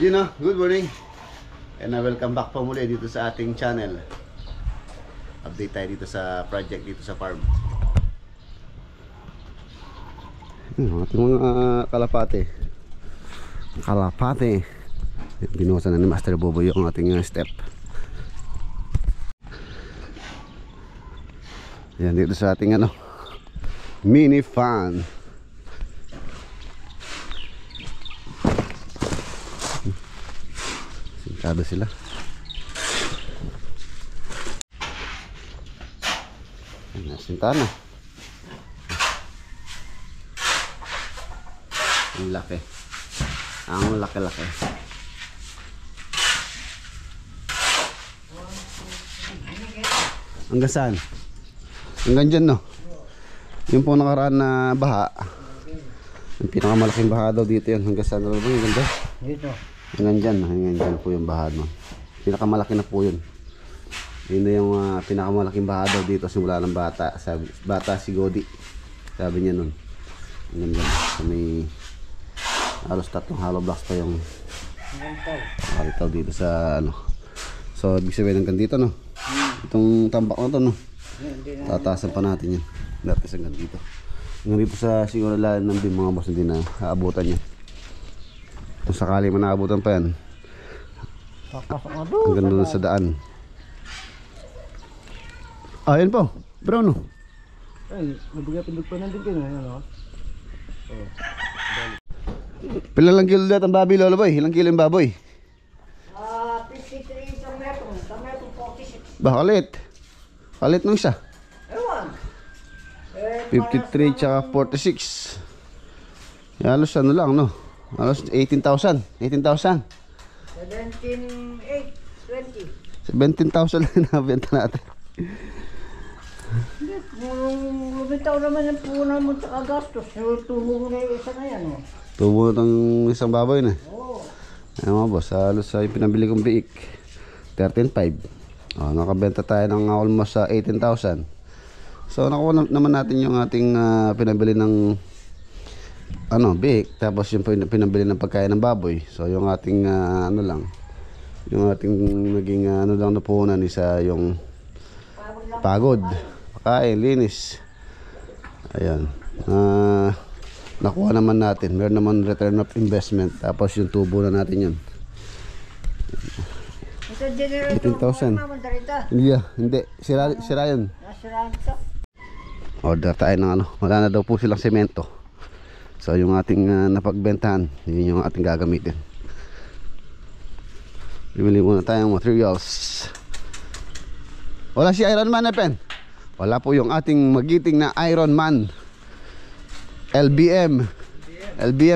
Gino, good morning. And welcome back po muli dito sa ating channel. Update tayo dito sa project dito sa farm. Ating mga kalapate. Binuhusan na ni Master Bobo yung ating step. Yan dito sa ating mini fan. Sintado sila. Sinta na. Ang laki. Ang laki-laki. Hanggang saan? Hanggang dyan, no? Yung po nakaraan na baha. Yung pinakamalaking baha daw dito yun. Hanggang saan daw ba yung ganda? Dito. Hanggang dyan po yung baha, no? Pinakamalaki na po yun. Yun na yung pinakamalaking baha daw dito simula ng bata. Bata si Godi. Sabi niya nun. Hanggang dyan. So may halos 3 hollow blocks pa yung itaw dito sa So ibig sabihin hanggang dito, no? Itong tambak na to, no? Tataasan pa natin yan. Dati hanggang dito. Hanggang dito sa siguro lahat ng mga boss, hindi na aabutan yan. Kung sakali man naabutan pa yan, hanggang doon sa daan. Ayan po, brown, no? Ay, nabigay-pindog pa nandun kayo, ano? Pila lang kilo dito ang baboy, Lolo Boy? Ilang kilo yung baboy? 53 isang metro. Sa metro 46. Ba, kalit. Kalit nung isa. Ewan. 53 tsaka 46. Halos lang, no? Halos 18,000. 18,000. 17,820. 17,000 lang nabenta natin. Lumitaw naman yung punan mo tsaka gastos. Tubo na yung isa na yan, oh. Tubo ng isang baboy na. Oo. Ayan mga boss, halos yung pinabili kong biik 13,500. Nakabenta tayo ng almost 18,000. So nakuha naman natin yung ating pinabili ng biik. Tapos yung pinabili ng pagkain ng baboy. So yung ating yung ating naging lang na puhunan isa yung pagod, pagkain, linis. Ayan. Nakuha naman natin. Meron naman return of investment. Tapos yung tubo na natin yun. 18,000. Hindi. Sira yun. Order tayo ng wala na daw po silang semento. So yung ating napagbentahan, yun yung ating gagamitin. Bibili muna tayong materials. Wala si Iron Man na pen. Wala po yung ating magiting na Iron Man. LBM,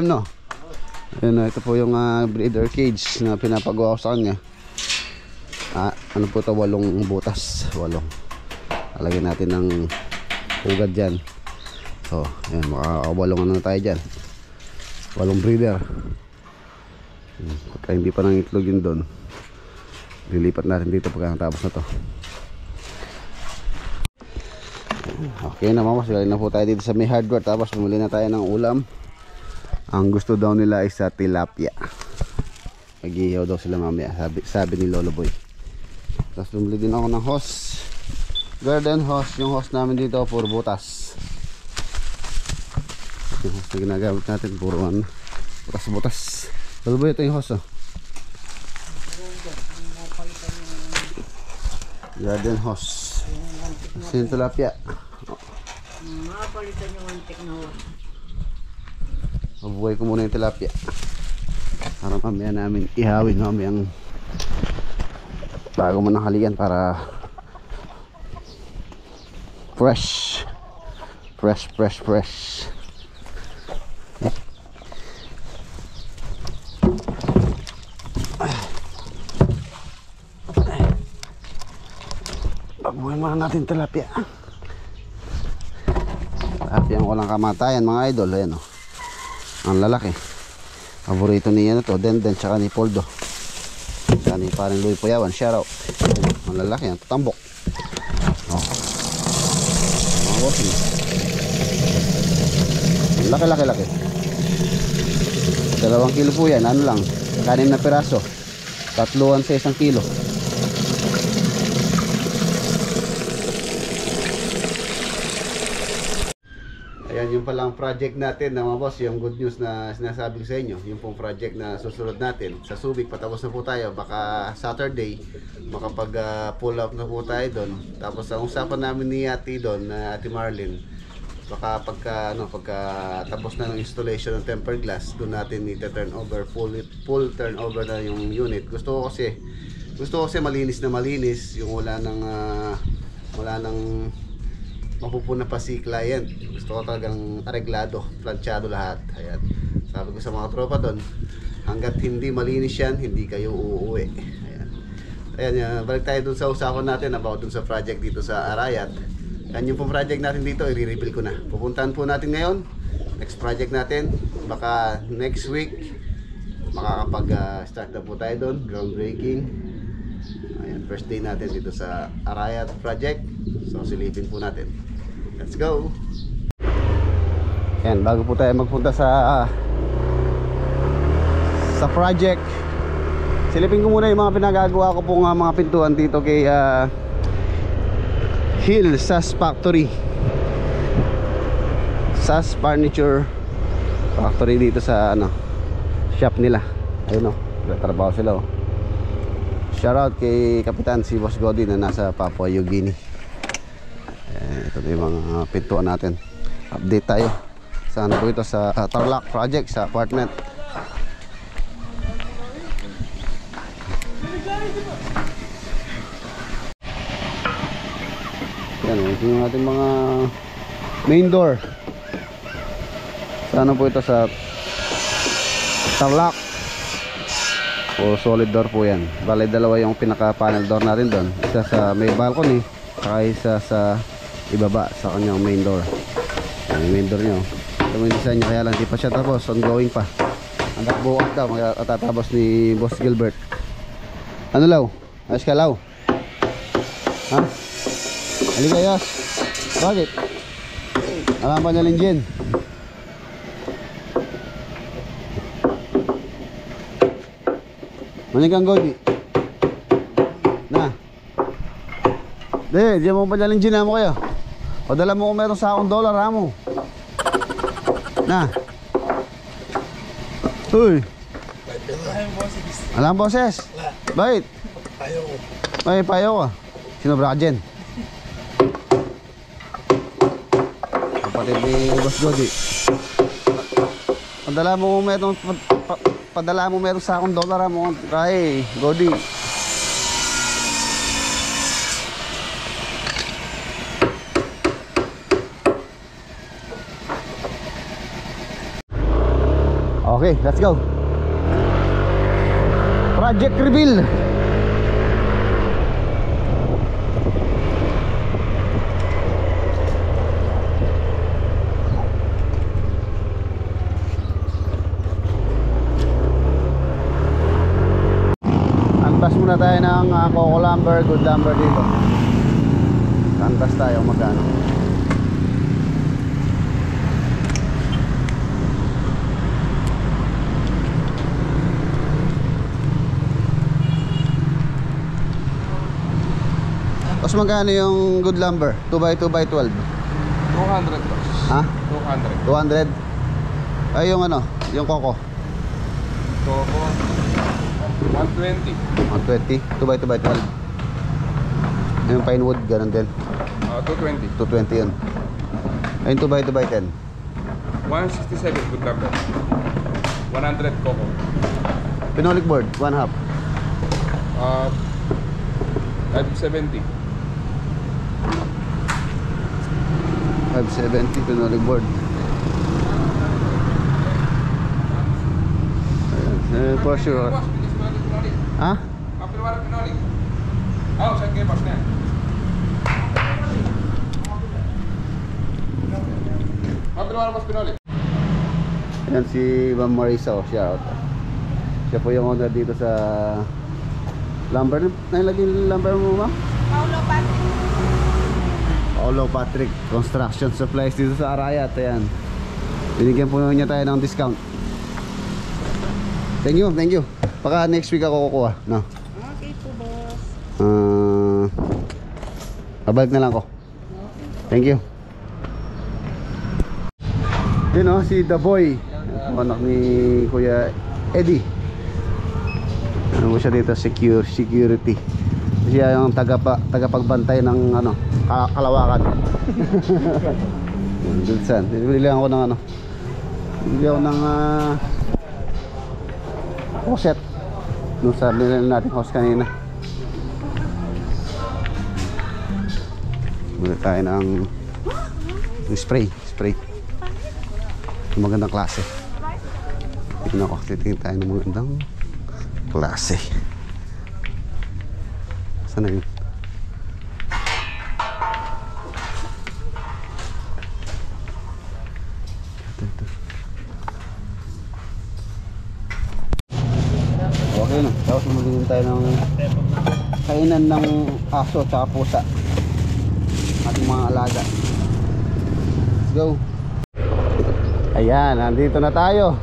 no? Ayun, ito po yung breeder cage na pinapagawa ko sa kanya. Ano po ito? 8 butas. 8. Alagyan natin ng hugad dyan. So, ayan, makakawalong na tayo dyan. 8 breeder. Pagka hindi pa nang itlog yun doon, lilipat natin dito pagkatapos na to. Okay na mama, sila na po tayo dito sa may hardware. Tapos bumili na tayo ng ulam. Ang gusto daw nila ay sa tilapia. Mag-ihaw daw sila mamaya, sabi ni Lolo Boy. Tapos bumili din ako ng hose, garden hose. Yung hose namin dito puro butas. Yung hose na ginagamit natin puro butas. Lolo Boy, ito yung hose, garden hose. Kasi yung tilapia Mapalitan yung antik na hose. mabuhay ko muna yung tilapia para mamaya namin ihawin mamayang bago mo ng halian para fresh. Baguhin muna natin tilapia. Tilapia ang walang kamatayan mga idol. Ayan, ang lalaki. Paborito niya na to, Denden tsaka ni Poldo. Tsaka ni parang Louie Puyawan, shoutout. Ang lalaki, ang tutambok. Mga bossing. Laki. 2 kilo po yan, ano lang, 6 na piraso. Tatluan sa 1 kilo. Ayan yung palang project natin na mga boss, yung good news na sinasabi ko sa inyo. Yung pong project na susunod natin sa Subic, patapos na po tayo. Baka Saturday makapag pull up na po tayo doon. Tapos ang usapan namin ni Ate doon, na Ate Marlene, baka pagka tapos na ng installation ng tempered glass, doon natin i-turn over, full turnover na yung unit. Gusto ko kasi malinis na malinis, yung wala nang mapupuna pa si client. Gusto ko talagang areglado, planchado lahat. Ayan. Sabi ko sa mga tropa doon, hanggat hindi malinis yan, hindi kayo uuwi. Ayan, balik tayo dun sa usapan natin about dun sa project dito sa Arayat. Yan yung pong project natin dito, i-reveal ko na. Pupuntahan po natin ngayon. Next project natin, baka next week makakapag-start na po tayo doon, groundbreaking. Ayan, first day natin dito sa Arayat project. So silipin po natin. Let's go! Ayan, bago po tayo magpunta sa project, silipin ko muna yung mga pinagagawa ko pong mga pintuan dito kay Hill SAS Factory, SAS Furniture Factory dito sa shop nila. Ayun nagtatrabaho sila Shoutout kay Kapitan si Boss Godi na nasa Papua New Guinea. Ito na yung mga pintuan natin. Update tayo. Saan po ito? Sa Tarlac Project, sa apartment. Yan, ito yung ating mga main door. Saan po ito? Sa Tarlac. O solid door po yan. Bale, dalawa yung pinaka panel door natin doon. Isa sa may balcony, saka isa sa ibaba sa kanyang main door. Yung main door nyo, ito yung design nyo, kaya lang di pa siya tapos, ongoing pa. Ang bukas daw, matatapos ni Boss Gilbert. Ano law? Ayos ka law? Ha? Halika Yos. Bakit? Alam pa niya Linjen. Manigang Godi. Na. Diyan mo pa dyan Linjen na mo kayo. Padala mo kung meron sa akong dollar ha mo. Na. Uy. Alam boses. Bait. Ay payo ka. Sino Brajen? Kapatid ni Boss Godi. Padala mo meron sa akong dollar ha mo. Kay Godi. Okay, let's go. Project reveal. Antas muna tayo ng Coco Lumber, Good Lumber dito. Antas tayo magkano. Tapos magkano yung Good Lumber? 2x2x12? 200 boss. Ha? 200. 200? Ay yung yung Coco? Coco 120. 120? 2x2x12? Yung Pinewood, ganun din? 220. 220 yun. Ayun 2x2x10? 167 Good Lumber. 100 Coco. Pinolik board, 1/2? 570. 570 Pinolik board. Ayan, for sure. Ha? Kapilwara Pinolik. Oh, sa kepas na. Kapilwara mas Pinolik. Ayan si Ma'am Marisa, shout out. Siya po yung owner dito sa lumber. Nailagay yung lumber mo, ma'am? Paulo Patrick Construction Supplies dito sa Arayat. Ayan, binigyan po niya tayo ng discount. Thank you, thank you. Baka next week ako kukuha, no? Okay po, boss. Babalik na lang ako. Thank you. Yun o, si The Boy, anak ni Kuya Eddie. Ano mo siya dito? Security. Siya yung tagapagbantay ng ano, Kalawakan. Dulsan. Bibili ako ng ano. Bibili ako ng hoset. Nung sabi natin host kanina. Muna tayo ng spray. Magandang klase. Tingnan ko, titingin tayo ng magandang klase. Saan na yun? Ito. Okay na, tapos magiging tayo ng kainan ng aso at pusa, ating mga alaga. Let's go. Ayan, nandito na tayo.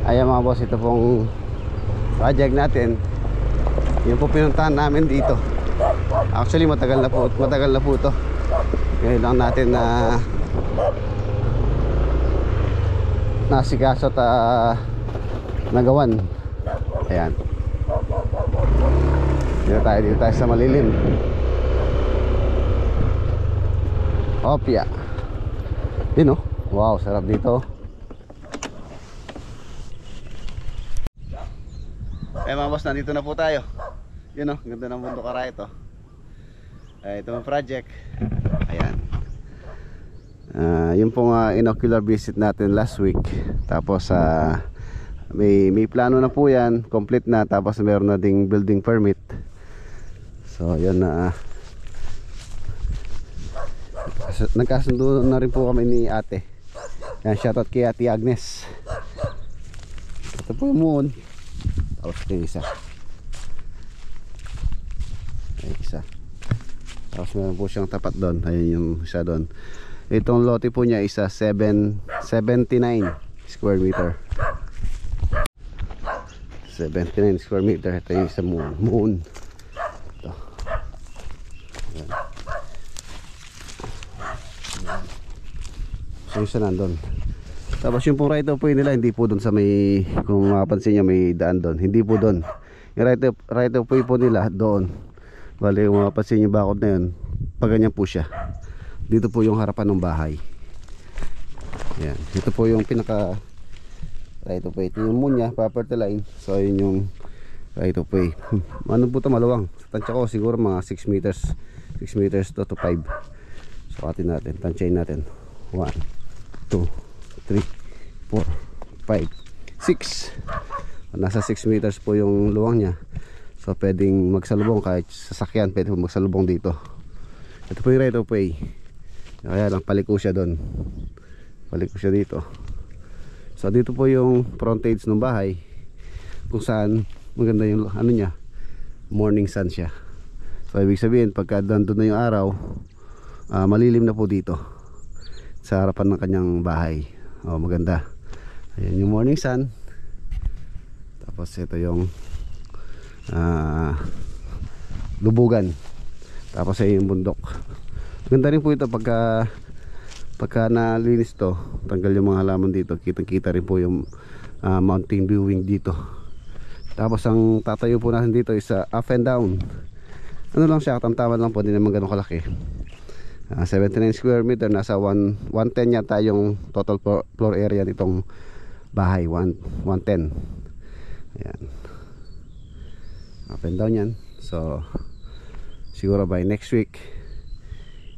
Ayan mga boss, ito pong project natin. Yung po pinuntahan namin dito. Actually matagal na po ito. Ngayon lang natin na nasikaso at nagawan. Ayan. Dito tayo sa malilim. Opya. Yun oh. Wow, sarap dito. Mga boss, nandito na po tayo. Yun o, ganda ng mundo kara ito. Ito ang project. Ayan. Yung pong inocular visit natin last week. Tapos may plano na po yan. Complete na. Tapos meron na ding building permit. So yun na. Nagkasundo na rin po kami ni ate. Yan, shoutout kay Ate Agnes. Ito po yung moon. Tapos ito yung isa. Tapos meron po siyang tapat doon. Ayun yung isa doon. Itong lote po niya isa 79 square meter. 79 square meter. Ito yung isa moon. Ito. Ayan. So yung isa nandun. Tapos yung pong right of way nila hindi po doon sa may, kung mapapansin nyo may daan doon, hindi po doon. Yung right of way po nila doon. Bali kung mapapansin nyo bakod na yun, pag ganyan po siya. Dito po yung harapan ng bahay. Yan. Ito po yung pinaka right of way. Ito yung munya, property line. So yun yung right of way. Ano po ito, maluwang. Sa tansya ko siguro mga 6 meters to 5. So atin natin, tansyain natin. 1, 2, 3, 4, 5, 6. Nasa 6 meters po yung luwang nya. So pwedeng magsalubong, kahit sasakyan pwede po magsalubong dito. Ito po yung right of way. Kaya lang paliko siya doon. Paliko siya dito. So dito po yung frontage ng bahay, kung saan maganda yung ano nya, morning sun siya. So ibig sabihin pagka doon na yung araw, malilim na po dito sa harapan ng kanyang bahay. Maganda. Ayan yung morning sun. Tapos ito yung lubugan. Tapos ay yung bundok. Maganda rin po ito pagka nalinis to, tanggal yung mga halaman dito, kitang-kita rin po yung mountain viewing dito. Tapos ang tatayo po natin dito is up and down. Ano lang siya, tamtaman lang po, hindi naman ganun kalaki. 79 square meter, nasa 110 yata yung total floor area nitong bahay. 110. Ayan. Up and down yan. So siguro by next week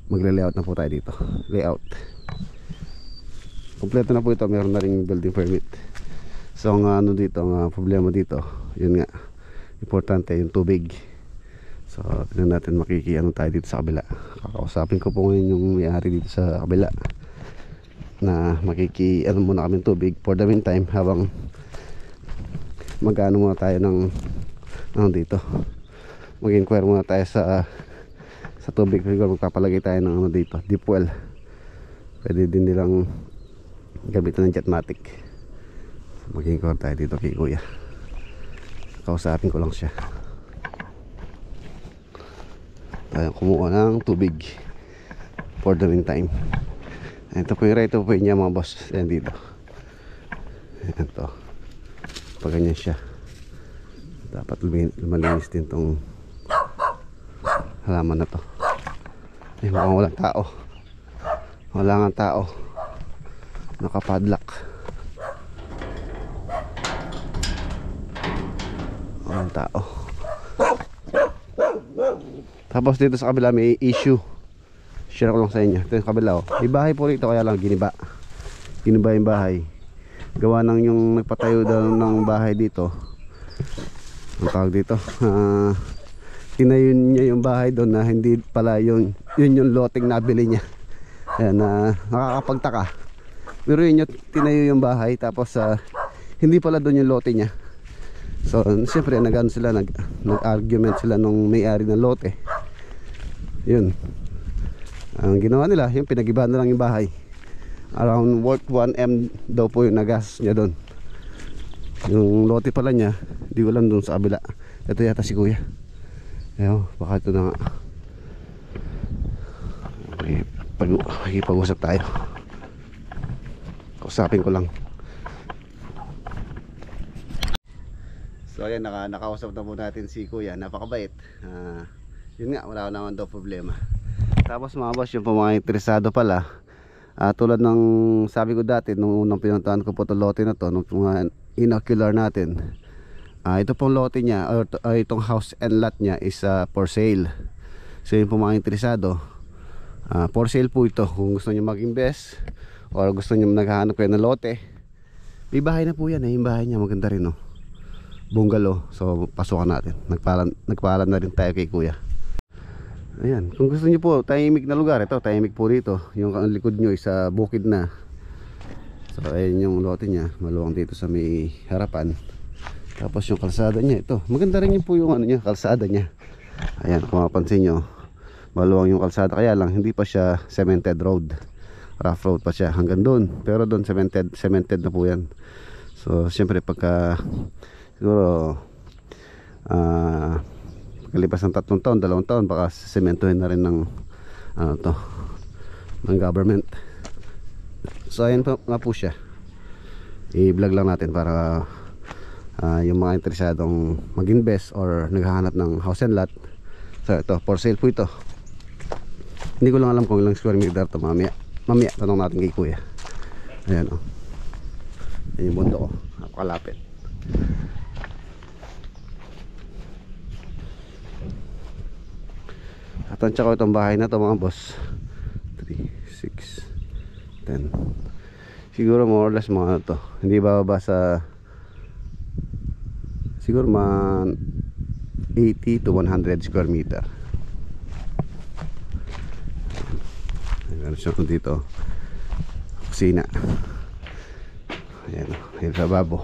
magle-layout na po tayo dito. Layout. Kompleto na po ito, meron na ring building permit. So ang ano dito, ang problema dito, yun nga, importante yung tubig. So tingnan natin makikiano tayo dito sa kabila. Kakausapin ko po ngayon yung may-ari dito sa kabila na makikiano muna kami tubig for the meantime, habang mag-ano muna tayo ng ano dito, mag-inquire muna tayo sa tubig. Siguro magpapalagay tayo ng ano dito, deep well. Pwede din nilang gamitin ng Jetmatic. So mag-inquire tayo dito kay kuya. Kausapin ko lang siya. Tayo kumuha ng tubig for the meantime. Ito po yung rito po niya mga boss. Ayan dito. Ayan to. Pag ganyan siya, dapat malinis din tong halaman na to. Ay, mukhang walang tao. Wala nga tao. Nakapadlock. Walang tao. Tapos dito sa kabila may issue. Share ko lang sa inyo. Ito yung kabila, oh. May bahay po rito, kaya lang giniba. Giniba yung bahay. Gawa ng yung nagpatayo daw ng bahay dito. Ang tawag dito, tinayo niya yung bahay doon na hindi pala yun yung loteng nabili niya. Ayan, nakakapagtaka. Pero yun yung tinayo yung bahay, tapos hindi pala doon yung lote niya. So siyempre nag-ano sila, nag-argument sila nung may-ari ng lote. Yun, ang ginawa nila, yung pinag-ibahan na lang yung bahay. Around worth 1M daw po yung nagas niya doon. Yung lote pala niya, di ko alam doon sa kabila. Ito yata si kuya. Ayaw, baka ito na nga. Okay, pag-usap tayo. Kausapin ko lang. So ayan, nakausap na po natin si kuya. Napakabait. Yun nga, wala naman daw problema. Tapos mga boss, yung mga interesado pala, tulad ng sabi ko dati nung unang pinuntahan ko po itong lote na to, nung mga inocular natin, ito pong lote niya, or itong house and lot niya is for sale. So yung po mga interesado, for sale po ito. Kung gusto niyo mag-invest or gusto niyo naghahanap kayo ng lote, may bahay na po yan. Yung bahay niya maganda rin, oh. Bungalow. So pasukan natin. Nagpaalam na rin tayo kay kuya. Ayan, kung gusto niyo po tahimik na lugar, ito tahimik po dito. Yung likod nyo is bukid na. So ayan yung lote niya, maluwang dito sa may harapan. Tapos yung kalsada niya, ito maganda rin yun po yung ano niya, kalsada niya. Ayan, kung mapansin nyo, maluwang yung kalsada, kaya lang hindi pa siya cemented road. Rough road pa siya hanggang doon. Pero doon cemented na po yan. So siyempre pagka siguro kalipas ng 3 taon, 2 taon, baka sementohin na rin ng ng government. So ayan pa nga po siya. I-vlog lang natin para yung mga interesadong mag-invest or naghahanap ng house and lot. So ito, for sale po ito. Hindi ko lang alam kung ilang square meter ito. Mamaya tanong natin kay kuya. Ayan, oh. Ayan yung mundo, oh. Napakalapit. Tansya ko itong bahay na to mga boss. 3, 6, 10. Siguro more or less mga ano to. Hindi bababa sa siguro mga 80 to 100 square meter. Meron siya dito. Kusina. Ayan. Ayan sa babo.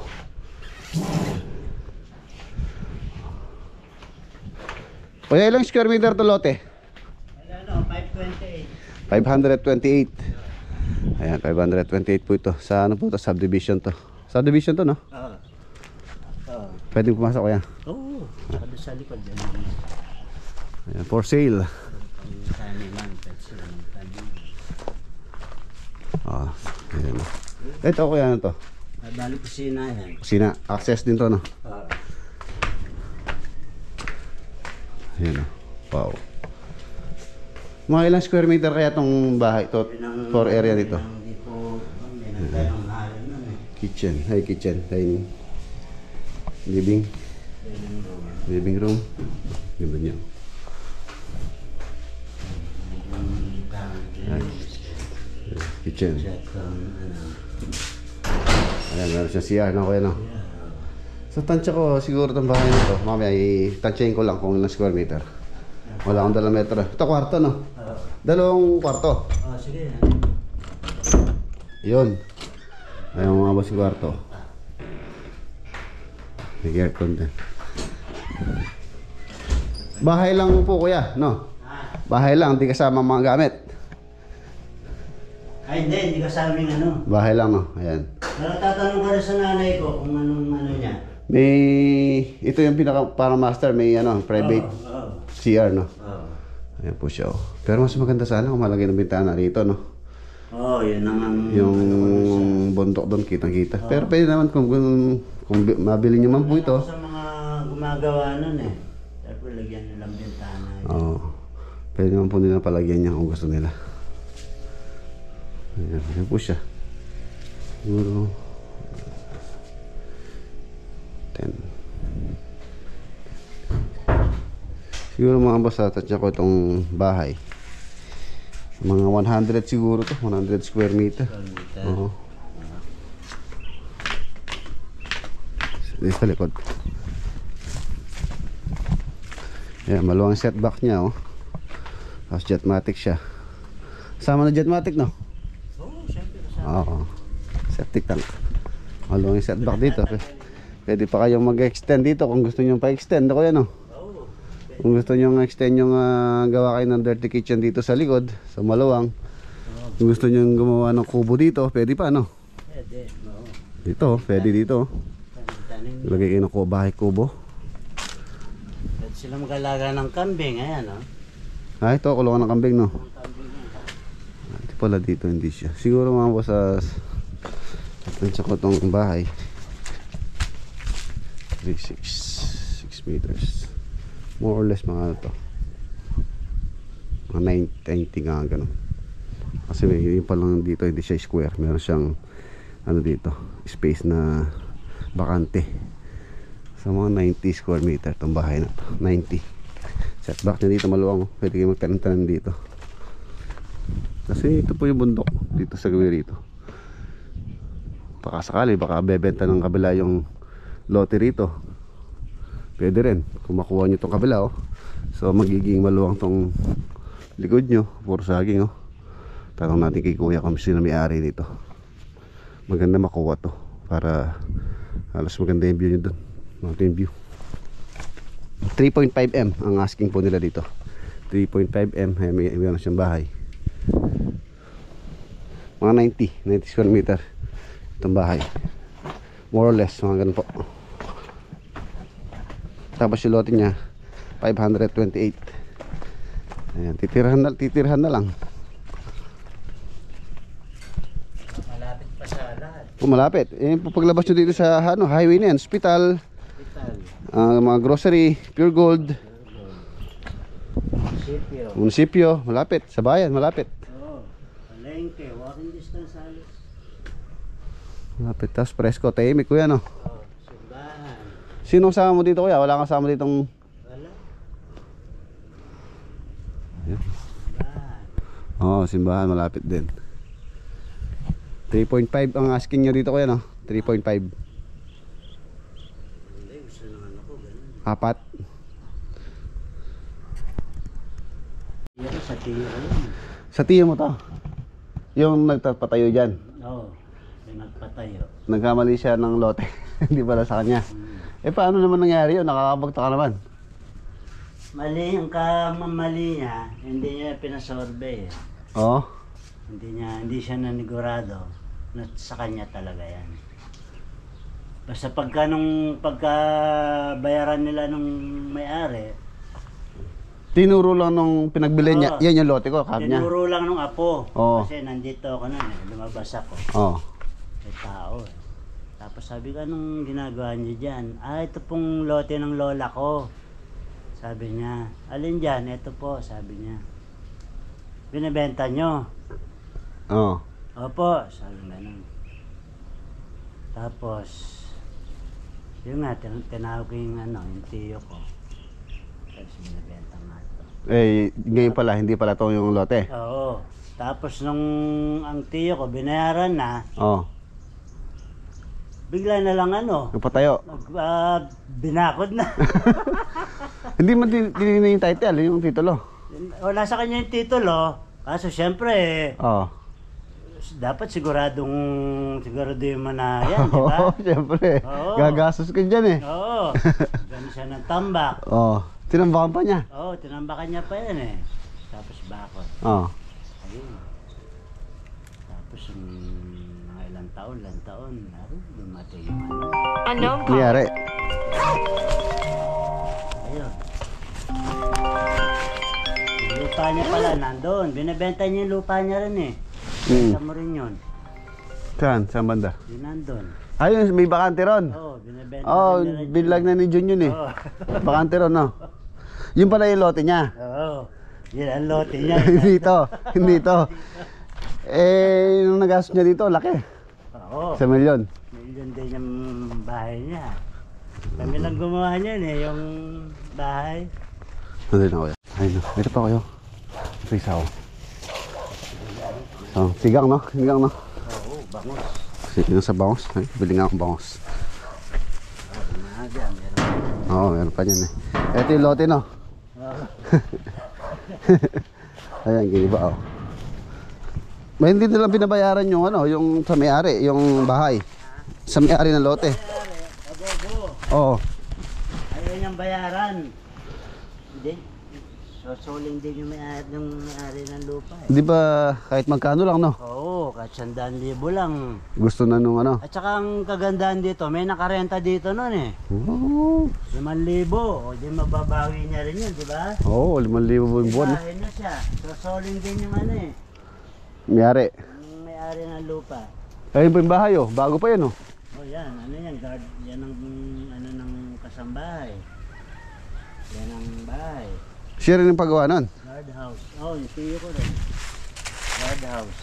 Kaya ilang square meter to lote? 528. Ayan, 528 po ito. Sa ano po ito? Subdivision to. Subdivision to, no? Oo. Pwedeng pumasok kaya? Oo. Saka sa likod yan. Ayan, for sale. Ayan. Ito kuya, ano to? Bali kusina yan. Kusina. Access din to, no? Ayan, wow. Mga ilang square meter kaya itong bahay to, for area nito? Kitchen, hay kitchen, dining, living room. Ganda niya. Kitchen. Ayan, meron siya CR, no? Kaya no? Sa tansya ko, siguro itong bahay nito, mamaya i-tansyahin ko lang kung ilang square meter. Wala akong 2 metro. Ito kwarto, no? 2 kwarto. Sige. Yun. Ayun mga boss, kwarto. May aircon din. Bahay lang po kuya, no? Bahay lang, hindi kasama mga gamit. Ay hindi kasama yung ano. Bahay lang, no? Ayan. Pero tatanong ko rin sa nanay ko kung anong ano niya. May, ito yung pinaka, parang master, may ano, private CR, no? Ayan po siya, oh. Pero mas maganda sana kung malagay ng bintana rito, no? Yun ang Yung bundok doon, kitang-kita. Pero pwede naman kung mabili nyo man po ito. sa mga gumagawa nun eh. Tapos lagyan nilang bintana. Oo. Pwede naman po nila palagyan niya kung gusto nila. Ayan po siya. Siguro 10. Siguro mga boss, tatouch ko itong bahay. Mga 100 siguro to, 100 square meter. Oo. Dito sa likod. Ayan, maluwang setback niya, oh. Tapos jetmatic siya. Sama na jetmatic, no? Siyempre. Oo. Septic tank. Maluwang yung setback dito. Pwede pa kayong mag-extend dito kung gusto nyo pa-extend. Ako yan, oh. Kung gusto nyo extend yung gawa kayo ng dirty kitchen dito sa likod, sa maluwang. Kung gusto nyo gumawa ng kubo dito, pwede pa, no? Pwede. Dito, pwede dito. Lagay kayo ng bahay kubo. Pwede sila mag-alaga ng kambing. Ayan, oh. Ito, kulungan ng kambing, no? Ang kambing yan. Ito pala dito, hindi siya. Siguro mga boss, tansya ko itong bahay. 6 meters. More or less mga ano to, mga 90 nga gano'n. Kasi may yun pa lang dito, hindi siya square. Meron siyang ano dito, space na bakante. Sa mga 90 square meter itong bahay na to. 90. Setback niya dito maluwang. Pwede kayo magtanim-tanim dito. Kasi ito po yung bundok dito sa gawin rito. Baka sakali, baka bebenta ng kabila yung lote rito. Pwede rin kung makuha nyo itong kabila, oh. So magiging maluwang tong likod nyo, puro saging, oh. Tanong natin kay kuya kung sino may-ari dito. Maganda makuha to para halos maganda yung view nyo dun. Mountain view. 3.5M ang asking po nila dito. 3.5M. May na siyang bahay. Mga 90 square meter itong bahay. More or less mga ganun po. Tapos yung lote niya 528. Ayan, titirhan na lang. Malapit pa sa lahat. Malapit. Paglabas nyo dito sa highway na yan, hospital, mga grocery, Pure Gold, munisipyo, malapit. Sa bayan, malapit. Palengke, walking distance halos. Malapit. Tapos presko, tahimik kuya, no? Simbahan. Sino kasama mo dito kuya? Wala kang kasama ditong... Wala. Ayan. Simbahan. Oo, simbahan, malapit din. 3.5 ang asking nyo dito kuya, no? 3.5. Hindi, gusto naman ako ganun. 4. Yan sa tiyo yun. Sa tiyo mo to? Yung nagpatayo dyan. Oo, may nagpatayo. Nagkamali siya ng lote. Hindi pala sa kanya. Paano naman nangyari yun? Nakakabagtaka naman. Mali ang mali niya, hindi niya pinasorbe eh. Oo. Hindi siya nanigurado na sa kanya talaga yan. Basta pagka bayaran nila nung may-ari, Tinuro lang nung pinagbili niya. Oo. Yan yung lote ko, kab niya. tinuro lang nung apo. Oo. Kasi nandito ako na lumabas ako. Oo. May tao eh. Tapos sabi ko, anong ginagawa niyo dyan? Ito pong lote ng lola ko. Sabi niya, alin dyan? Ito po, sabi niya. Binibenta nyo? Oo. Opo, sabi ganun. Tapos, yun nga, tinawag ko yung yung tiyo ko. Tapos binibenta nga ito. Ngayon pala, hindi pala to yung lote. Oo. Tapos nung ang tiyo ko, binayaran na, Oo. bigla na lang Napatayo. binakod na. Hindi mo dinina yung title, yung titulo. Wala sa kanya yung titulo. Kaso syempre, Oo. dapat sigurado mo na yan, di ba? Oo, siyempre. Oo. Gagastos ka dyan eh. Oo. Ganun siya ng tambak. Oo. Tinambakan pa niya. Oo, tinambakan niya pa yan eh. Tapos bakod. Oo. Ayun. Tapos mga ilang ilang taon. Naroon, dumating yung ano. Unknown caller. Nangyari. Ayun. Yung lupa niya pala, nandun. Binibenta niya yung lupa niya rin eh. Benta mo rin yun. Saan? Saan banda? Yung nandun. Ayun, may bakante ron. Oo, binibenta Oh, niya rin yun. binlag na ni Jun yun eh. Oo. Bakante ron, no? Yun pala yung lote niya. Oo. Yan ang lote niya. Hindi to. Hindi to. Eh, yung nagastos niya dito, laki. Oo. 1 milyon. Million din yung bahay niya. Kami lang gumawa niyan eh, yung bahay. Nandun na kuya. Ayun, no. Ito pa kayo. Ito isa ako. So, sigang, no? Sigang, no? Oo, bangus. Sige sa bangos. Ay, bili nga akong bangos. Maaga, meron. Oo, meron pa niyan eh. Ito yung lote, no? Oo. Ayan, giniba, oh. May hindi nilang binabayaran yung ano, yung sa may-ari, yung bahay. Sa may-ari ng lote. Abobo. Oo. Ayaw niyang bayaran. Hindi. Sosuling din yung may-ari ng lupa eh. Di ba kahit magkano lang, no? Oo, kahit 100,000 lang. Gusto na nung ano. At saka ang kagandahan dito, may nakarenta dito nun eh. Oo. 5,000. O di mababawi niya rin yun, di ba? Oo, 5,000 yung buwan. no? Bahay na siya. Sosuling din yung ano eh. May-ari. Yung may-ari ng lupa. Ayun pa yung bahay, oh. Bago pa yun, oh. Oh yan, ano yan, guard, yan ang ano ng kasambahay. Yan ang bahay. Siya rin yung paggawa nun. Guard house. Oh, yung tiyo ko rin. Guard house.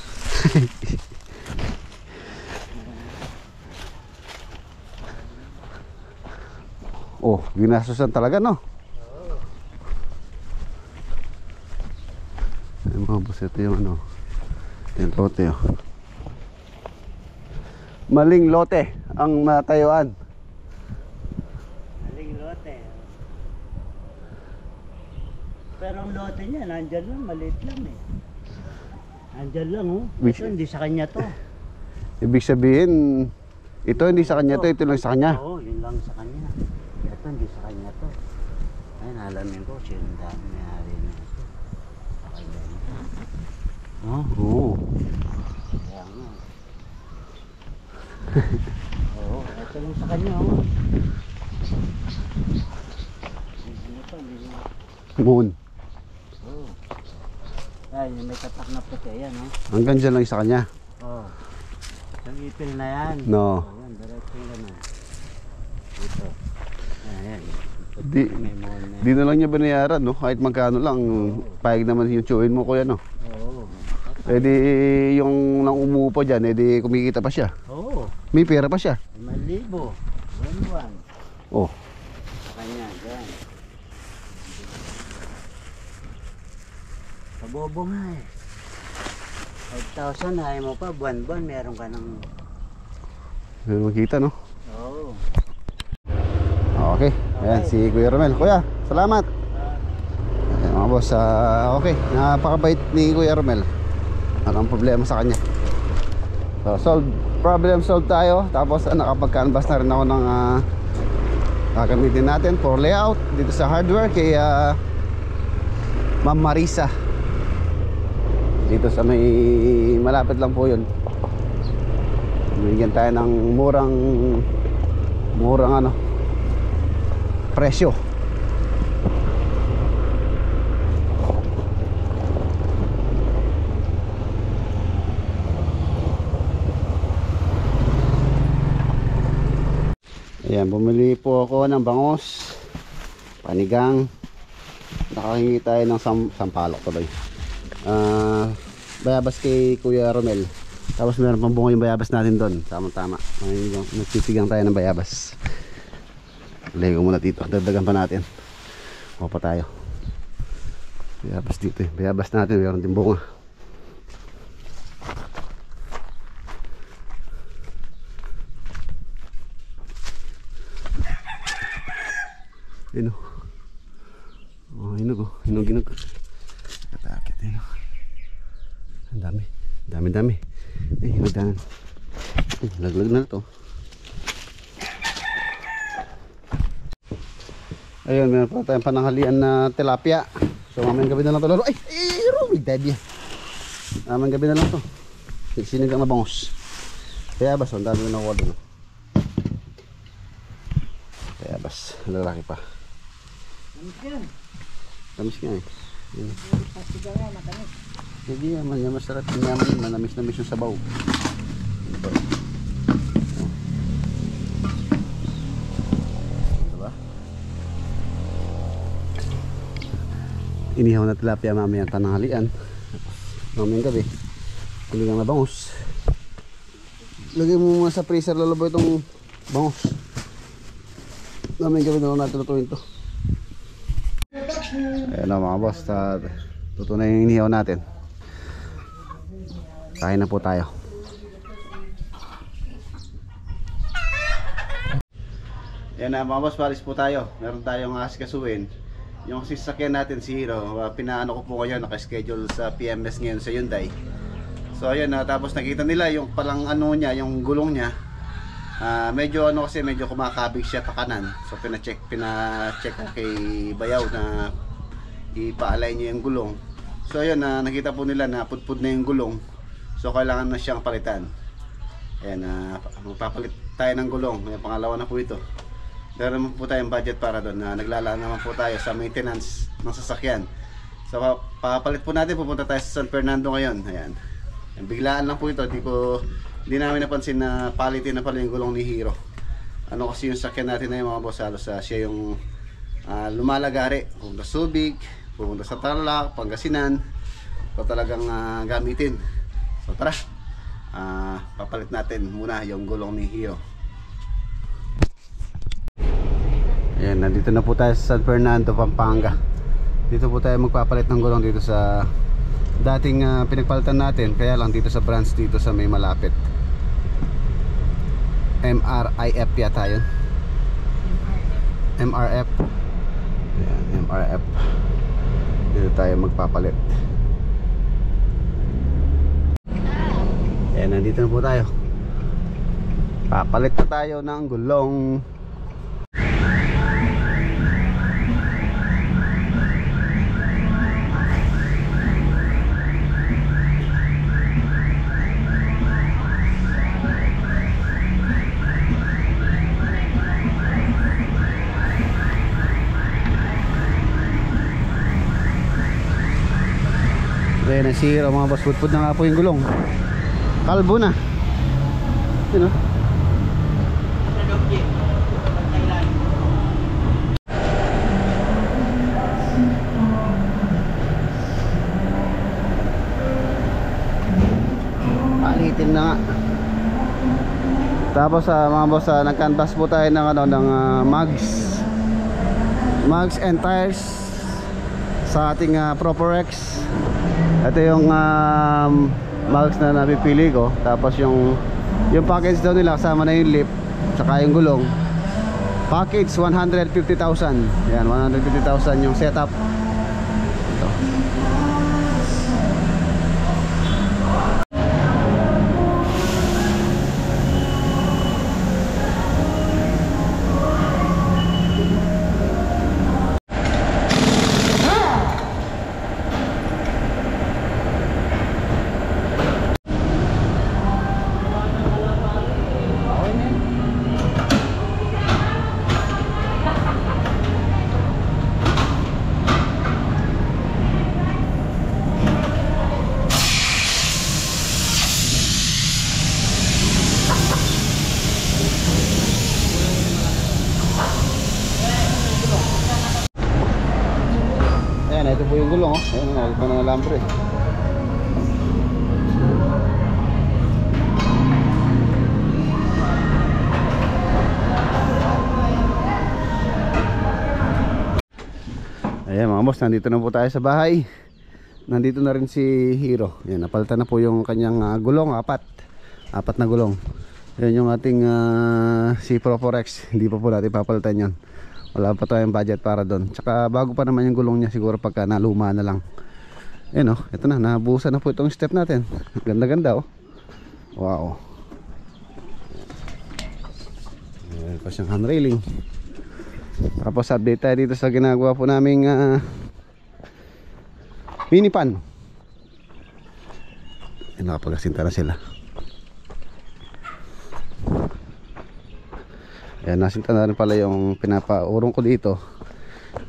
Oh, ginastosan talaga, no? Ay, mga boss, ito yung ano. Ito yung lote, oh. Maling lote ang natayuan. Aling lote. Pero ang lote niya, nandyan lang, maliit lang eh. Nandyan lang oh. Ito hindi sa kanya to. Ibig sabihin, ito hindi sa kanya to, ito lang sa kanya. Oo, yun lang sa kanya. Ito hindi sa kanya to. Ayun, alamin ko, sino dami may-ari na ito. Okay ba yun? Oh, Oo. kaya nga. Oo, ito lang sa kanya oh. Ano to, hindi niya. Moon. Oo. Ayan, yung may tatak na puti, yan oh. Hanggang dyan lang sa kanya. Oo. Yung ipil na yan. No. Ayan, diretso yung gano'n. Dito. Ayan. Di, May mohon na yan. di na lang niya binayaran, no? Kahit magkano lang, pahig naman yung tsuhin mo, kuya, no? Oo. Eh di, yung nang umupo dyan, eh di kumikita pa siya. Oo. May pera pa siya. 5,000. Buwan-buwan. Oh. Sa kanya, dyan. Pabobo nga eh. 5,000 ayaw mo pa, buwan-buwan meron ka ng... Pero makita, no? Oo. Okay. Ayan, si Kuya Romel. Kuya, salamat. Ayan, mga boss, okay. Napakabait ni Kuya Romel. Walang problema sa kanya. So, problem solved tayo. Tapos nakapag-canvas na rin ako ng gagamitin natin for layout dito sa hardware kay Ma'am Marisa. Dito sa may malapit lang po yun. Bigyan tayo ng murang ano presyo. Ayan, bumili po ako ng bangus, panigang. Nakahingi tayo ng sampalok tuloy. Bayabas kay Kuya Romel. Tapos meron pang bunga yung bayabas natin doon. Tama-tama. Nagtitigang tayo ng bayabas. Lagay ko muna dito. Dagdagan pa natin. Kuha pa tayo. Bayabas dito eh. Bayabas natin. Meron din bunga. Yun o. Oh, hinog o. Hinog. Katakit eh. Ang dami. Dami. Eh, hinog dami. Laglag na to. Ayun, meron pa tayong pananghalian na tilapia. So mamayang gabi na lang to lalo. Ay, may daddy. Mamayang gabi na lang to. Sinigang na bangus. Kaya bas, ang dami na nakuha doon. Kaya bas, lalaki pa. Tamis yan. Tamis nga eh. Yun. Pasigaw yan, matamis. Hindi naman, yan masarap. Yung yaman, manamis-namis yung sabaw. Ito. Diba? Inihaw na tilapia mamayang tanghalian. Mamayang gabi. Kuligang na bangus. Lagay mo muna sa freezer, lalaboy itong bangus. Mamayang gabi na lang natin lutuin ito. Ayan na mga boss, tuto na yung inihaw natin. Kain na po tayo. Ayan na mga boss, palis po tayo. Meron tayong asikasuin. Yung sasakyan natin si Hero, pinaano ko po ngayon, naka-schedule sa PMS ngayon sa Hyundai. So ayan, tapos nakita nila yung palang ano niya, yung gulong niya. Medyo ano kasi, medyo kumakabig siya pa kanan. So pina-check ko kay Bayaw na ipa-align niya yung gulong. So ayun, nakita po nila na pudpud na yung gulong. So kailangan na siyang palitan. Ayan, magpapalit tayo ng gulong. Ayan, pangalawa na po ito. Meron naman po tayong budget para doon. Naglalaan naman po tayo sa maintenance ng sasakyan. So papalit po natin, pupunta tayo sa San Fernando ngayon. Ayan. Biglaan lang po ito. Hindi namin napansin na palitin na pala yung gulong ni Hero. Ano kasi yung sakyan natin na yung mga boss, halos siya yung lumalagari. Pupunta sa Subic, pupunta sa Tarlac, Pangasinan. So talagang gamitin. So tara, papalit natin muna yung gulong ni Hero. Ayan, nandito na po tayo sa San Fernando, Pampanga. Dito po tayo magpapalit ng gulong dito sa dating pinagpalitan natin. Kaya lang dito sa branch dito sa may malapit. MRIF yata yun. MRF. Ayan, MRF. Dito tayo magpapalit. Ayan, nandito na po tayo. Papalit na tayo ng gulong. Ayan, nasira mga boss, pudpud na nga po yung gulong. Kalbo na. Yun o. Palitin na nga. Tapos mga boss, nag-canvas po tayo ng, ng mags and tires sa ating Proporex. Ito yung mags na napipili ko. Tapos yung package daw nila, kasama na yung lip saka yung gulong. Package 150,000. Yan, 150,000 yung setup. Ito. Ayan, ito po yung gulong, oh. Ayan, nakakit pa ng alambre. Ayan mga boss, nandito na po tayo sa bahay. Nandito na rin si Hero. Ayan, napalitan na po yung kanyang gulong, apat na gulong. Ayan yung ating si Proporex. Hindi pa po natin papalitan yan. Wala pa tayong budget para doon. Tsaka bago pa naman yung gulong niya, siguro pagka naluma na lang. Ayan, oh, ito na, nabuhusan na po itong step natin. Ganda-ganda, oh. Wow. Ayan pa siyang hand railing. Tapos update tayo dito sa ginagawa po naming mini pan. Ayan, nakapagasinta na sila. Ayan, nasinta na rin pala yung pinapaurong ko dito.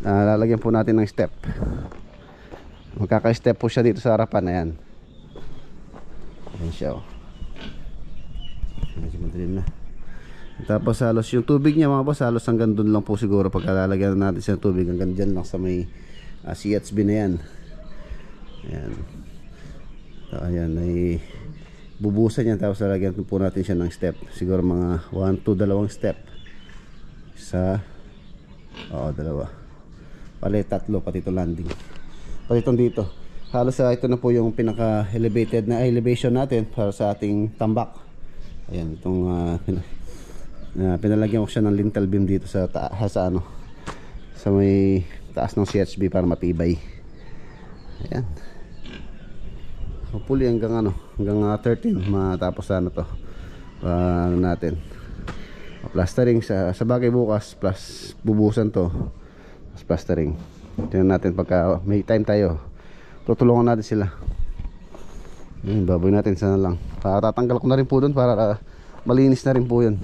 Lalagyan po natin ng step. Magkaka-step po siya dito sa harapan. Ayan. Ayan siya oh. Medyo madilim na. Tapos halos yung tubig niya mga boss, halos hanggang doon lang po siguro pagka lalagyan natin sa tubig. Hanggang dyan lang sa may CHB na yan. Ayan. So, ayan ay bubusan yan. Tapos lalagyan po natin siya ng step. Siguro mga 1, 2, dalawang step. Isa. Oo, dalawa. Pali, tatlo. Pati ito landing. Pati itong dito. Halos ito na po yung pinaka elevated na elevation natin para sa ating tambak. Ayan, itong pinalagyan ko siya ng lintel beam dito sa ano, sa may taas ng CHB para matibay. Ayan. Hopefully hanggang 13 matapos na to. Ano natin. Plastering sa bagay bukas plus bubusan to. Plus plastering. Tingnan natin pagka may time tayo. Tutulungan natin sila. Ayan, baboy natin sana lang. Tatanggal ko na rin po doon para malinis na rin po yun.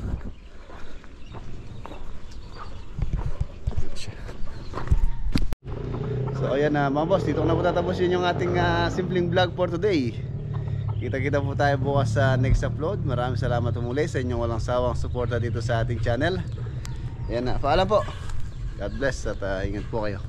So ayan na mga boss, dito ko na po tatapusin yung ating simpleng vlog for today. Kita-kita po tayo bukas sa next upload. Maraming salamat muli sa inyong walang sawang suporta dito sa ating channel. Ayan na, paalam po. God bless at ingat po kayo.